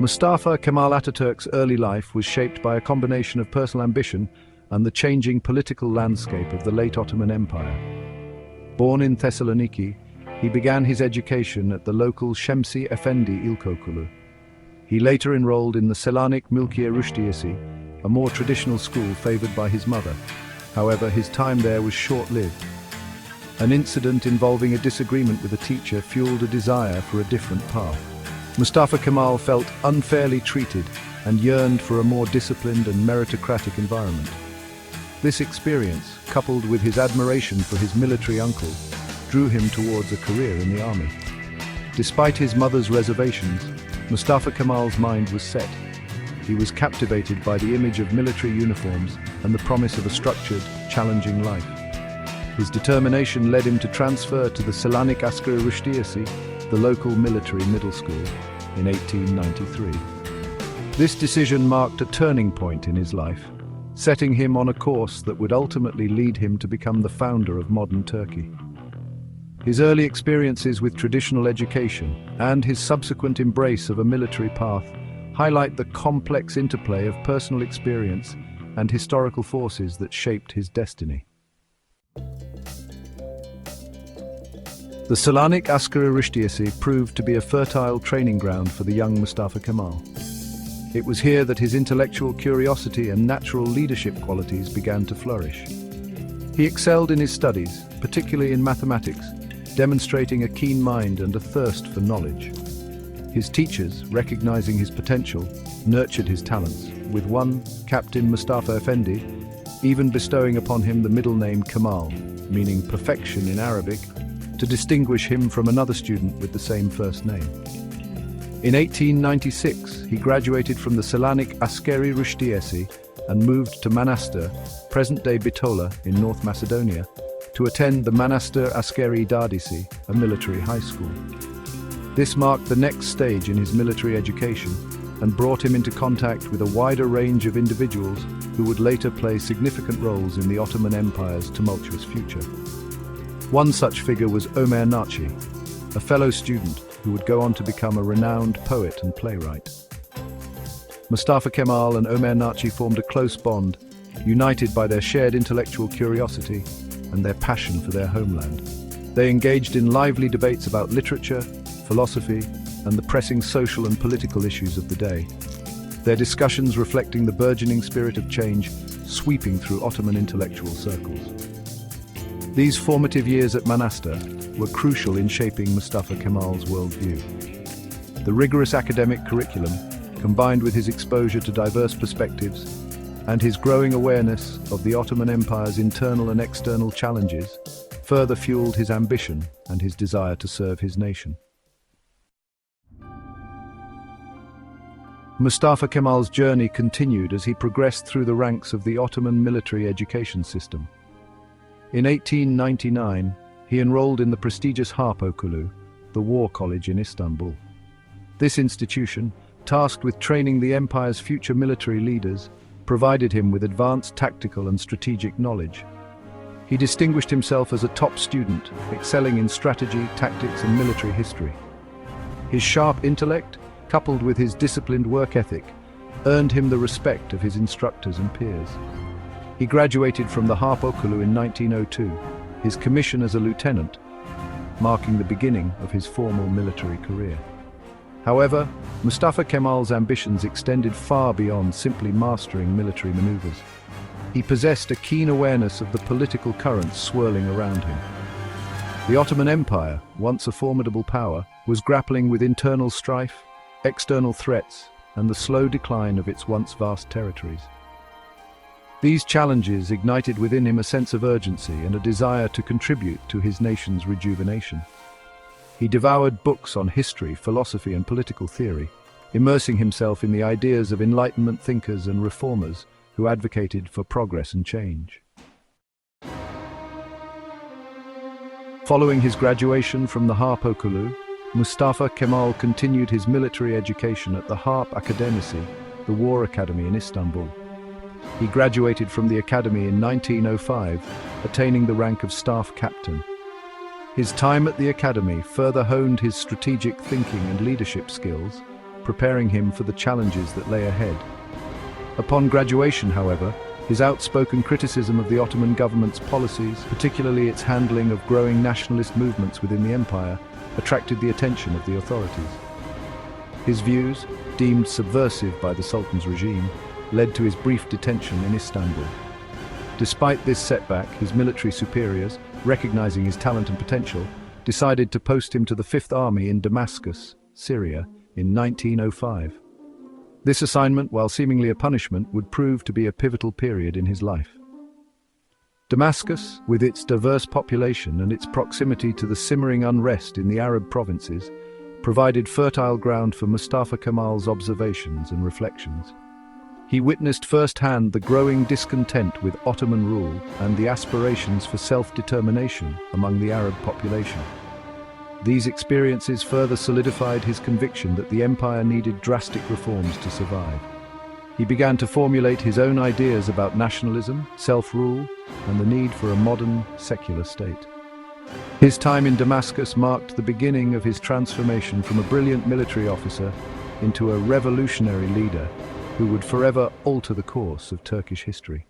Mustafa Kemal Ataturk's early life was shaped by a combination of personal ambition and the changing political landscape of the late Ottoman Empire. Born in Thessaloniki, he began his education at the local Şemsi Efendi İlkokulu. He later enrolled in the Selanik Military Preparatory School, a more traditional school favored by his mother. However, his time there was short-lived. An incident involving a disagreement with a teacher fueled a desire for a different path. Mustafa Kemal felt unfairly treated and yearned for a more disciplined and meritocratic environment. This experience, coupled with his admiration for his military uncle, drew him towards a career in the army. Despite his mother's reservations, Mustafa Kemal's mind was set. He was captivated by the image of military uniforms and the promise of a structured, challenging life. His determination led him to transfer to the Selanik Askeri Rüştiyesi, the local military middle school, in 1893. This decision marked a turning point in his life, setting him on a course that would ultimately lead him to become the founder of modern Turkey. His early experiences with traditional education and his subsequent embrace of a military path highlight the complex interplay of personal experience and historical forces that shaped his destiny. The Selanik Askeri Rüştiyesi proved to be a fertile training ground for the young Mustafa Kemal. It was here that his intellectual curiosity and natural leadership qualities began to flourish. He excelled in his studies, particularly in mathematics, demonstrating a keen mind and a thirst for knowledge. His teachers, recognizing his potential, nurtured his talents, with one, Captain Mustafa Effendi, even bestowing upon him the middle name Kemal, meaning perfection in Arabic, to distinguish him from another student with the same first name. In 1896, he graduated from the Selanik Askeri Rüştiyesi and moved to Monastir, present-day Bitola in North Macedonia, to attend the Monastir Askeri Dadisi, a military high school. This marked the next stage in his military education and brought him into contact with a wider range of individuals who would later play significant roles in the Ottoman Empire's tumultuous future. One such figure was Ömer Naci, a fellow student who would go on to become a renowned poet and playwright. Mustafa Kemal and Ömer Naci formed a close bond, united by their shared intellectual curiosity and their passion for their homeland. They engaged in lively debates about literature, philosophy, and the pressing social and political issues of the day. Their discussions reflecting the burgeoning spirit of change sweeping through Ottoman intellectual circles. These formative years at Monastir were crucial in shaping Mustafa Kemal's worldview. The rigorous academic curriculum, combined with his exposure to diverse perspectives and his growing awareness of the Ottoman Empire's internal and external challenges, further fueled his ambition and his desire to serve his nation. Mustafa Kemal's journey continued as he progressed through the ranks of the Ottoman military education system. In 1899, he enrolled in the prestigious Harp Okulu, the war college in Istanbul. This institution, tasked with training the empire's future military leaders, provided him with advanced tactical and strategic knowledge. He distinguished himself as a top student, excelling in strategy, tactics, and military history. His sharp intellect, coupled with his disciplined work ethic, earned him the respect of his instructors and peers. He graduated from the Harp Okulu in 1902, his commission as a lieutenant, marking the beginning of his formal military career. However, Mustafa Kemal's ambitions extended far beyond simply mastering military maneuvers. He possessed a keen awareness of the political currents swirling around him. The Ottoman Empire, once a formidable power, was grappling with internal strife, external threats, and the slow decline of its once vast territories. These challenges ignited within him a sense of urgency and a desire to contribute to his nation's rejuvenation. He devoured books on history, philosophy, and political theory, immersing himself in the ideas of Enlightenment thinkers and reformers who advocated for progress and change. Following his graduation from the Harp Okulu, Mustafa Kemal continued his military education at the Harp Akademisi, the War Academy in Istanbul. He graduated from the academy in 1905, attaining the rank of staff captain. His time at the academy further honed his strategic thinking and leadership skills, preparing him for the challenges that lay ahead. Upon graduation, however, his outspoken criticism of the Ottoman government's policies, particularly its handling of growing nationalist movements within the empire, attracted the attention of the authorities. His views, deemed subversive by the Sultan's regime, led to his brief detention in Istanbul. Despite this setback, his military superiors, recognizing his talent and potential, decided to post him to the Fifth Army in Damascus, Syria, in 1905. This assignment, while seemingly a punishment, would prove to be a pivotal period in his life. Damascus, with its diverse population and its proximity to the simmering unrest in the Arab provinces, provided fertile ground for Mustafa Kemal's observations and reflections. He witnessed firsthand the growing discontent with Ottoman rule and the aspirations for self-determination among the Arab population. These experiences further solidified his conviction that the empire needed drastic reforms to survive. He began to formulate his own ideas about nationalism, self-rule, and the need for a modern, secular state. His time in Damascus marked the beginning of his transformation from a brilliant military officer into a revolutionary leader who would forever alter the course of Turkish history.